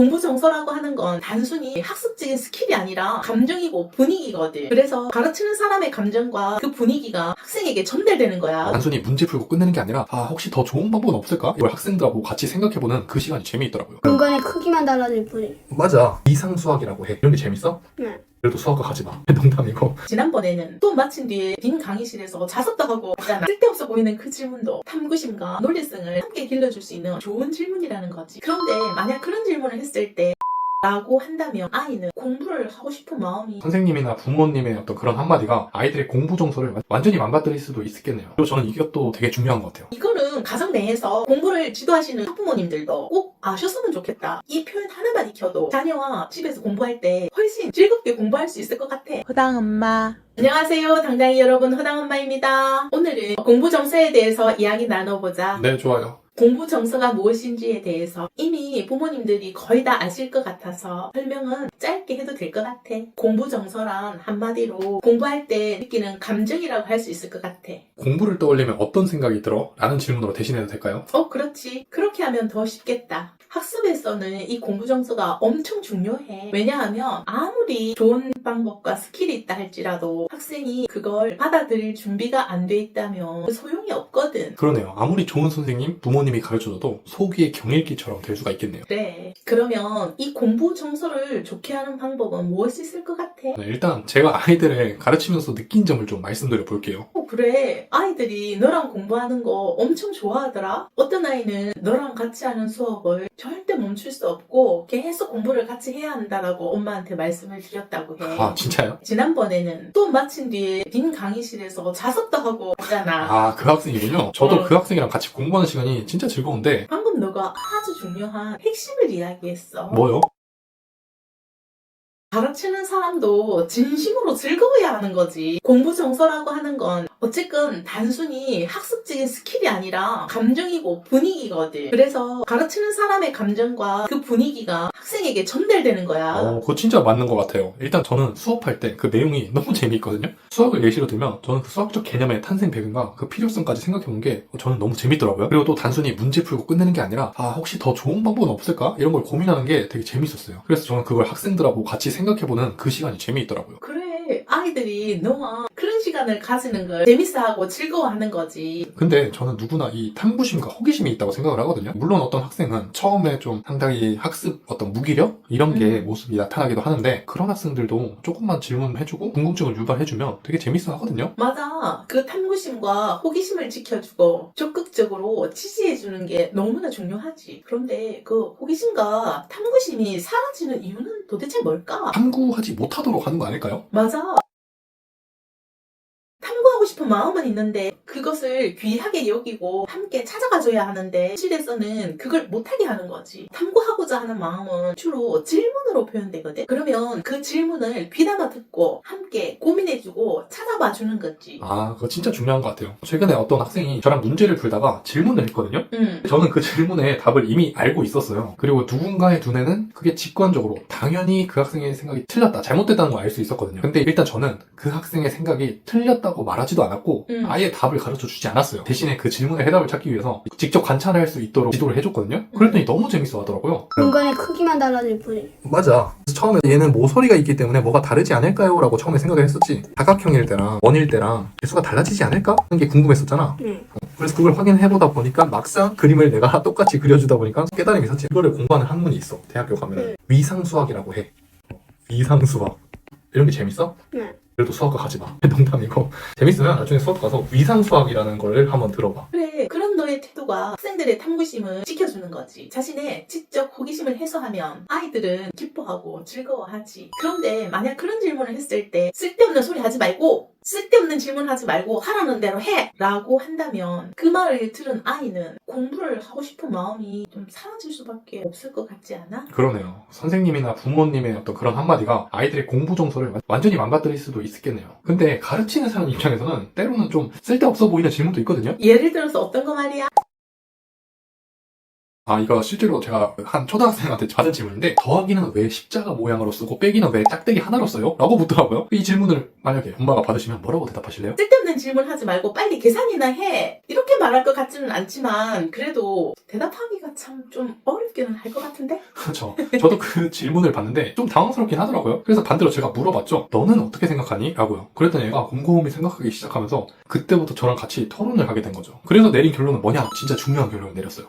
공부 정서라고 하는 건 단순히 학습적인 스킬이 아니라 감정이고 분위기거든. 그래서 가르치는 사람의 감정과 그 분위기가 학생에게 전달되는 거야. 단순히 문제 풀고 끝내는 게 아니라 혹시 더 좋은 방법은 없을까? 이걸 학생들하고 같이 생각해보는 그 시간이 재미있더라고요. 공간의 크기만 달라질 뿐이. 맞아. 이상수학이라고 해. 이런 게 재밌어? 네. 그래도 수학과 가지 마. 농담이고. 지난번에는 수업 마친 뒤에 빈 강의실에서 자습도 하고 있잖아. 쓸데없어 보이는 그 질문도 탐구심과 논리성을 함께 길러줄 수 있는 좋은 질문이라는 거지. 그런데 만약 그런 질문을 했을 때 라고 한다면 아이는 공부를 하고 싶은 마음이 선생님이나 부모님의 어떤 그런 한마디가 아이들의 공부 정서를 완전히 망가뜨릴 수도 있겠네요. 그리고 저는 이것도 되게 중요한 것 같아요. 이거는 가정 내에서 공부를 지도하시는 학부모님들도 꼭 아셨으면 좋겠다. 이 표현 하나만 익혀도 자녀와 집에서 공부할 때 훨씬 즐겁게 공부할 수 있을 것 같아. 허당 엄마. 안녕하세요. 당당히 여러분, 허당엄마입니다. 오늘은 공부 정서에 대해서 이야기 나눠보자. 네, 좋아요. 공부 정서가 무엇인지에 대해서 이미 부모님들이 거의 다 아실 것 같아서 설명은 짧게 해도 될 것 같아. 공부 정서란 한마디로 공부할 때 느끼는 감정이라고 할 수 있을 것 같아. 공부를 떠올리면 어떤 생각이 들어? 라는 질문으로 대신해도 될까요? 그렇지. 그렇게 하면 더 쉽겠다. 학습에서는 이 공부 정서가 엄청 중요해. 왜냐하면 아무리 좋은 방법과 스킬이 있다 할지라도 학생이 그걸 받아들일 준비가 안 돼 있다면 소용이 없거든. 그러네요. 아무리 좋은 선생님, 부모님이 가르쳐줘도 속이의 경읽기처럼 될 수가 있겠네요. 그래. 그러면 이 공부 정서를 좋게 하는 방법은 무엇이 있을 것 같아? 네, 일단 제가 아이들을 가르치면서 느낀 점을 좀 말씀드려 볼게요. 그래. 아이들이 너랑 공부하는 거 엄청 좋아하더라. 어떤 아이는 너랑 같이 하는 수업을 절대 멈출 수 없고 계속 공부를 같이 해야 한다라고 엄마한테 말씀을 드렸다고 해. 진짜요? 지난번에는 수업 마친 뒤에 빈 강의실에서 자습도 하고 있잖아. 그 학생이군요. 저도 그 학생이랑 같이 공부하는 시간이 진짜 즐거운데. 방금 너가 아주 중요한 핵심을 이야기했어. 뭐요? 가르치는 사람도 진심으로 즐거워야 하는 거지. 공부 정서라고 하는 건 어쨌든 단순히 학습적인 스킬이 아니라 감정이고 분위기거든. 그래서 가르치는 사람의 감정과 그 분위기가 학생에게 전달되는 거야. 그거 진짜 맞는 것 같아요. 일단 저는 수업할 때 그 내용이 너무 재미있거든요. 수학을 예시로 들면 저는 그 수학적 개념의 탄생 배경과 그 필요성까지 생각해본 게 저는 너무 재밌더라고요. 그리고 또 단순히 문제 풀고 끝내는 게 아니라 혹시 더 좋은 방법은 없을까? 이런 걸 고민하는 게 되게 재밌었어요. 그래서 저는 그걸 학생들하고 같이 생각해보는 그 시간이 재미있더라고요. 그래, 아이들이 너와 그런 시간을 가지는 걸 재밌어하고 즐거워하는 거지. 근데 저는 누구나 이 탐구심과 호기심이 있다고 생각을 하거든요. 물론 어떤 학생은 처음에 좀 상당히 학습 어떤 무기력? 이런 게 모습이 나타나기도 하는데 그런 학생들도 조금만 질문해주고 궁금증을 유발해주면 되게 재밌어 하거든요. 맞아. 그 탐구심과 호기심을 지켜주고 적극적으로 지지해주는 게 너무나 중요하지. 그런데 그 호기심과 탐구심이 사라지는 이유는 도대체 뭘까? 탐구하지 못하도록 하는 거 아닐까요? 맞아. 탐구하고 싶은 마음은 있는데 그것을 귀하게 여기고 함께 찾아가줘야 하는데 현실에서는 그걸 못하게 하는 거지. 탐구하고자 하는 마음은 주로 질문으로 표현되거든. 그러면 그 질문을 귀담아 듣고 함께 고민해주고 찾아봐주는 거지. 그거 진짜 중요한 것 같아요. 최근에 어떤 학생이 저랑 문제를 풀다가 질문을 했거든요. 저는 그 질문에 답을 이미 알고 있었어요. 그리고 누군가의 눈에는 그게 직관적으로 당연히 그 학생의 생각이 틀렸다, 잘못됐다는 걸 알 수 있었거든요. 근데 일단 저는 그 학생의 생각이 틀렸다고 말하지도 않았고 아예 답을 가르쳐 주지 않았어요. 대신에 그 질문의 해답을 찾기 위해서 직접 관찰할 수 있도록 지도를 해줬거든요. 그랬더니 너무 재밌어 하더라고요. 공간의 크기만 달라질 뿐이. 맞아. 처음에 얘는 모서리가 있기 때문에 뭐가 다르지 않을까요? 라고 처음에 생각을 했었지. 사각형일 때랑 원일 때랑 개수가 달라지지 않을까? 하는 게 궁금했었잖아. 그래서 그걸 확인해보다 보니까 막상 그림을 내가 똑같이 그려주다 보니까 깨달음이 있었지. 이거를 공부하는 학문이 있어. 대학교 가면 위상수학이라고 해. 위상수학. 이런 게 재밌어? 네. 그래도 수학과 가지 마. 농담이고. 재밌으면 나중에 수학 가서 위상수학이라는 걸 한번 들어봐. 그래, 그런 너의 태도가 학생들의 탐구심을 지켜주는 거지. 자신의 지적 호기심을 해소하면 아이들은 기뻐하고 즐거워하지. 그런데 만약 그런 질문을 했을 때 쓸데없는 소리 하지 말고 쓸데없는 질문 하지 말고 하라는 대로 해! 라고 한다면 그 말을 들은 아이는 공부를 하고 싶은 마음이 좀 사라질 수밖에 없을 것 같지 않아? 그러네요. 선생님이나 부모님의 어떤 그런 한마디가 아이들의 공부 정서를 완전히 망가뜨릴 수도 있겠네요. 근데 가르치는 사람 입장에서는 때로는 좀 쓸데없어 보이는 질문도 있거든요. 예를 들어서 어떤 거 말이야? 이거 실제로 제가 한 초등학생한테 받은 질문인데 더하기는 왜 십자가 모양으로 쓰고 빼기는 왜 짝대기 하나로 써요? 라고 묻더라고요. 이 질문을 만약에 엄마가 받으시면 뭐라고 대답하실래요? 쓸데없는 질문 하지 말고 빨리 계산이나 해. 이렇게 말할 것 같지는 않지만 그래도 대답하기가 참 좀 어렵기는 할 것 같은데? 그렇죠. 저도 그 질문을 봤는데 좀 당황스럽긴 하더라고요. 그래서 반대로 제가 물어봤죠. 너는 어떻게 생각하니? 라고요. 그랬더니 얘가 곰곰이 생각하기 시작하면서 그때부터 저랑 같이 토론을 하게 된 거죠. 그래서 내린 결론은 뭐냐? 진짜 중요한 결론을 내렸어요.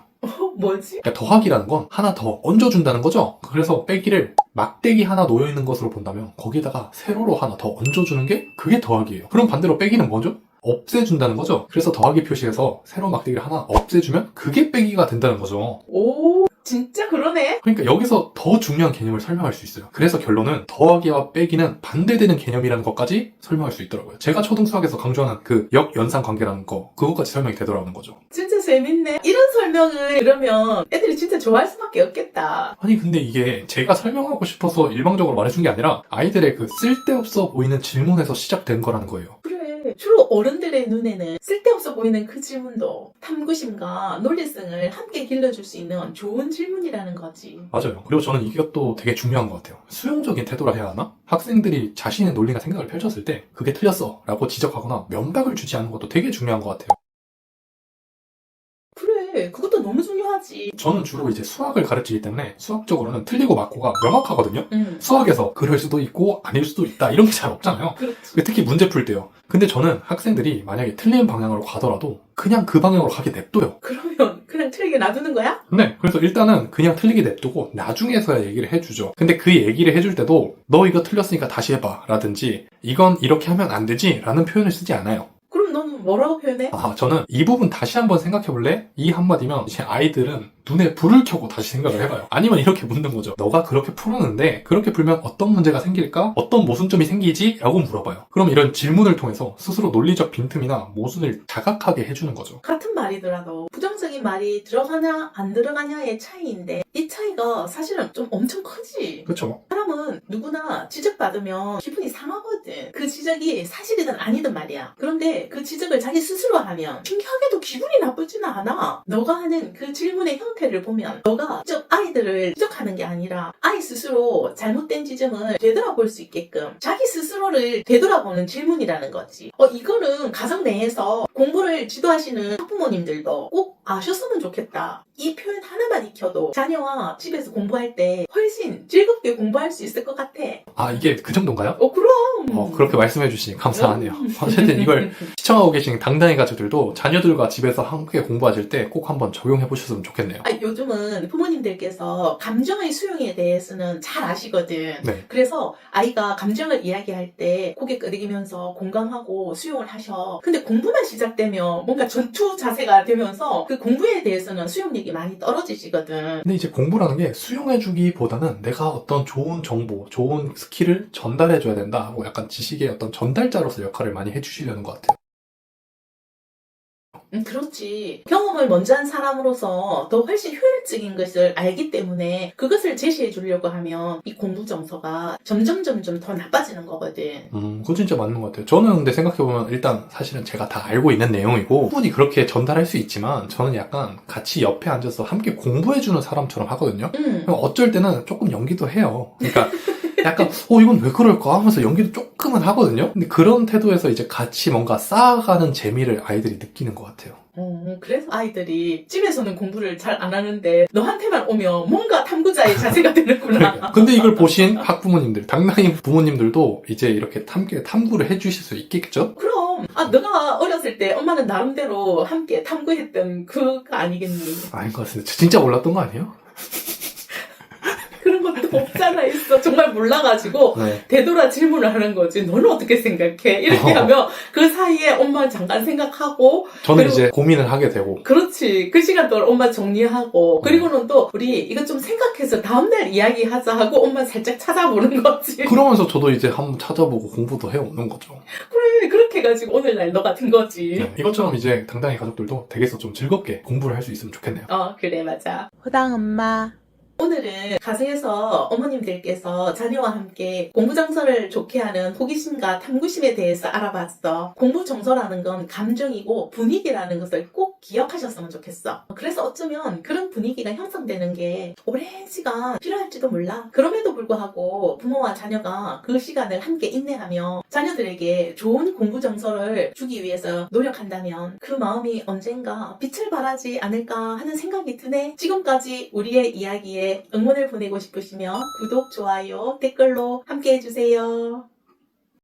뭐지? 그러니까 더하기라는 건 하나 더 얹어준다는 거죠. 그래서 빼기를 막대기 하나 놓여있는 것으로 본다면 거기에다가 세로로 하나 더 얹어주는 게 그게 더하기예요. 그럼 반대로 빼기는 뭐죠? 없애준다는 거죠. 그래서 더하기 표시에서 세로 막대기를 하나 없애주면 그게 빼기가 된다는 거죠. 오, 진짜 그러네? 그러니까 여기서 더 중요한 개념을 설명할 수 있어요. 그래서 결론은 더하기와 빼기는 반대되는 개념이라는 것까지 설명할 수 있더라고요. 제가 초등수학에서 강조하는 그 역연상 관계라는 거, 그것까지 설명이 되더라는 거죠. 진짜 재밌네. 이런 설명을 들으면 애들이 진짜 좋아할 수밖에 없겠다. 아니 근데 이게 제가 설명하고 싶어서 일방적으로 말해준 게 아니라 아이들의 그 쓸데없어 보이는 질문에서 시작된 거라는 거예요. 그래. 주로 어른들의 눈에는 쓸데없어 보이는 그 질문도 탐구심과 논리성을 함께 길러줄 수 있는 좋은 질문이라는 거지. 맞아요. 그리고 저는 이것도 되게 중요한 것 같아요. 수용적인 태도라 해야 하나? 학생들이 자신의 논리나 생각을 펼쳤을 때 그게 틀렸어 라고 지적하거나 면박을 주지 않는 것도 되게 중요한 것 같아요. 그래, 그것도 너무 중요하지. 저는 주로 이제 수학을 가르치기 때문에 수학적으로는 틀리고 맞고가 명확하거든요. 응, 수학에서 그럴 수도 있고 아닐 수도 있다 이런 게 잘 없잖아요. 그렇지. 특히 문제 풀 때요. 근데 저는 학생들이 만약에 틀린 방향으로 가더라도 그냥 그 방향으로 가게 냅둬요. 그러면 그냥 틀리게 놔두는 거야? 네, 그래서 일단은 그냥 틀리게 냅두고 나중에서야 얘기를 해주죠. 근데 그 얘기를 해줄 때도 너 이거 틀렸으니까 다시 해봐 라든지 이건 이렇게 하면 안 되지 라는 표현을 쓰지 않아요. 그럼 너는 뭐라고 표현해? 저는 이 부분 다시 한번 생각해볼래? 이 한마디면 이제 아이들은 눈에 불을 켜고 다시 생각을 해봐요. 아니면 이렇게 묻는 거죠. 너가 그렇게 풀었는데 그렇게 풀면 어떤 문제가 생길까? 어떤 모순점이 생기지? 라고 물어봐요. 그럼 이런 질문을 통해서 스스로 논리적 빈틈이나 모순을 자각하게 해주는 거죠. 같은 말이더라도 부정적인 말이 들어가냐 안 들어가냐의 차이인데 이 차이가 사실은 좀 엄청 크지. 그렇죠? 사람은 누구나 지적받으면 기분이 상하거든. 그 지적이 사실이든 아니든 말이야. 그런데 그 지적을 자기 스스로 하면 신기하게도 기분이 나쁘지는 않아. 너가 하는 그 질문의 형태를 보면 너가 직접 아이들을 지적하는 게 아니라 아이 스스로 잘못된 지점을 되돌아볼 수 있게끔 자기 스스로를 되돌아보는 질문이라는 거지. 이거는 가정 내에서 공부를 지도하시는 학부모님들도 꼭 아셨으면 좋겠다. 이 표현 하나만 익혀도 자녀와 집에서 공부할 때 훨씬 즐겁게 공부할 수 있을 것 같아. 이게 그 정도인가요? 그럼. 그렇게 말씀해주시니 감사하네요. 어쨌든 이걸 시청하고 계신 당당히 가족들도 자녀들과 집에서 함께 공부하실 때 꼭 한번 적용해 보셨으면 좋겠네요. 요즘은 부모님들께서 감정의 수용에 대해서는 잘 아시거든. 네. 그래서 아이가 감정을 이야기할 때 고개 끄덕이면서 공감하고 수용을 하셔. 근데 공부만 시작되면 뭔가 전투 자세가 되면서 그 공부에 대해서는 수용력이 많이 떨어지시거든. 근데 이제 공부라는 게 수용해주기보다는 내가 어떤 좋은 정보, 좋은 스킬을 전달해줘야 된다 하고 약간 지식의 어떤 전달자로서 역할을 많이 해주시려는 것 같아요. 그렇지. 경험을 먼저 한 사람으로서 더 훨씬 효율적인 것을 알기 때문에 그것을 제시해 주려고 하면 이 공부 정서가 점점 더 나빠지는 거거든. 그거 진짜 맞는 것 같아요. 저는 근데 생각해보면 일단 사실은 제가 다 알고 있는 내용이고 충분히 그렇게 전달할 수 있지만 저는 약간 같이 옆에 앉아서 함께 공부해주는 사람처럼 하거든요. 어쩔 때는 조금 연기도 해요. 그러니까 약간 이건 왜 그럴까 하면서 연기도 조금은 하거든요. 근데 그런 태도에서 이제 같이 뭔가 쌓아가는 재미를 아이들이 느끼는 것 같아요. 그래서 아이들이 집에서는 공부를 잘 안 하는데 너한테만 오면 뭔가 탐구자의 자세가 되는구나. 그러니까. 근데 이걸 보신 학부모님들, 당당히 부모님들도 이제 이렇게 함께 탐구를 해주실 수 있겠죠? 그럼 너가 어렸을 때 엄마는 나름대로 함께 탐구했던 그거 아니겠니? 아닌 것 같은데 진짜 몰랐던 거 아니에요? 그런 것도 없잖아 있어. 정말 몰라가지고 네. 되돌아 질문을 하는 거지. 너는 어떻게 생각해? 이렇게 하면 그 사이에 엄마 잠깐 생각하고 저는 그리고 이제 고민을 하게 되고 그렇지. 그 시간 동안 엄마 정리하고 그리고는 또 우리 이거 좀 생각해서 다음날 이야기하자 하고 엄마 살짝 찾아보는 거지. 그러면서 저도 이제 한번 찾아보고 공부도 해오는 거죠. 그래 그렇게 해가지고 오늘날 너 같은 거지. 네. 이것처럼 이제 당당히 가족들도 댁에서 좀 즐겁게 공부를 할 수 있으면 좋겠네요. 그래 맞아. 호당 엄마. 오늘은 가정에서 어머님들께서 자녀와 함께 공부 정서를 좋게 하는 호기심과 탐구심에 대해서 알아봤어. 공부 정서라는 건 감정이고 분위기라는 것을 꼭 기억하셨으면 좋겠어. 그래서 어쩌면 그런 분위기가 형성되는 게 오랜 시간 필요할지도 몰라. 그럼에도 불구하고 부모와 자녀가 그 시간을 함께 인내하며 자녀들에게 좋은 공부 정서를 주기 위해서 노력한다면 그 마음이 언젠가 빛을 발하지 않을까 하는 생각이 드네. 지금까지 우리의 이야기에 응원을 보내고 싶으시면 구독, 좋아요, 댓글로 함께 해주세요.